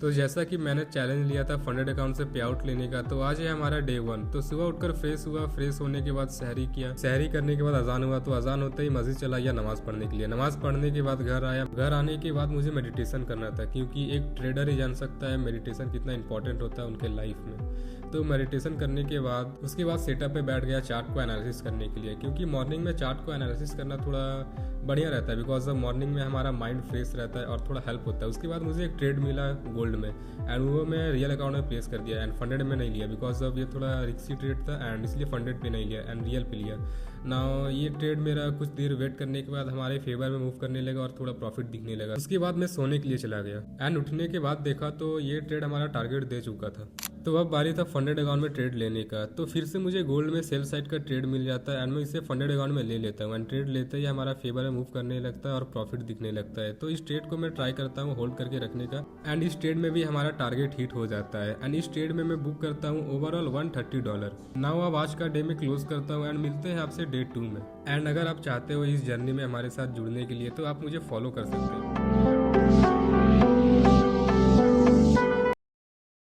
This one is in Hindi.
तो जैसा कि मैंने चैलेंज लिया था फंडेड अकाउंट से पे आउट लेने का, तो आज है हमारा डे 1। तो सुबह उठकर फ्रेश हुआ, फ्रेश होने के बाद सहरी किया, सहरी करने के बाद अजान हुआ, तो अजान होते ही मस्जिद चला गया नमाज पढ़ने के लिए। नमाज पढ़ने के बाद घर आया, घर आने के बाद मुझे मेडिटेशन करना था, क्योंकि एक ट्रेडर ही जान सकता है मेडिटेशन कितना इंपॉर्टेंट होता है उनके लाइफ में। तो मेडिटेशन करने के बाद उसके बाद सेटअप पे बैठ गया चार्ट को एनालिसिस करने के लिए, क्योंकि मॉर्निंग में चार्ट को एनालिसिस करना थोड़ा बढ़िया रहता है, बिकॉज ऑफ मॉर्निंग में हमारा माइंड फ्रेश रहता है और थोड़ा हेल्प होता है। उसके बाद मुझे एक ट्रेड मिला गोल्ड में, एंड वो मैं रियल अकाउंट में प्लेस कर दिया, एंड फंडेड में नहीं लिया, बिकॉज ऑफ ये थोड़ा रिक्सी ट्रेड था, एंड इसलिए फंडेड पे नहीं लिया एंड रियल पे लिया। ना ये ट्रेड मेरा कुछ देर वेट करने के बाद हमारे फेवर में मूव करने लगा और थोड़ा प्रॉफिट दिखने लगा। उसके बाद मैं सोने के लिए चला गया, एंड उठने के बाद देखा तो ये ट्रेड हमारा टारगेट दे चुका था। तो अब बारी था फंडेड अकाउंट में ट्रेड लेने का। तो फिर से मुझे गोल्ड में सेल साइड का ट्रेड मिल जाता है, एंड मैं इसे फंडेड अकाउंट में ले लेता हूँ, एंड ट्रेड लेते ही हमारा फेवर में मूव करने लगता है और प्रॉफिट दिखने लगता है। तो इस ट्रेड को मैं ट्राई करता हूँ होल्ड करके रखने का, एंड इस ट्रेड में भी हमारा टारगेट हिट हो जाता है, एंड इस ट्रेड में मैं बुक करता हूँ ओवरऑल $130। नाउ अब आज का डे में क्लोज करता हूँ, एंड मिलते हैं आपसे डे 2 में। एंड अगर आप चाहते हो इस जर्नी में हमारे साथ जुड़ने के लिए तो आप मुझे फॉलो कर सकते हो।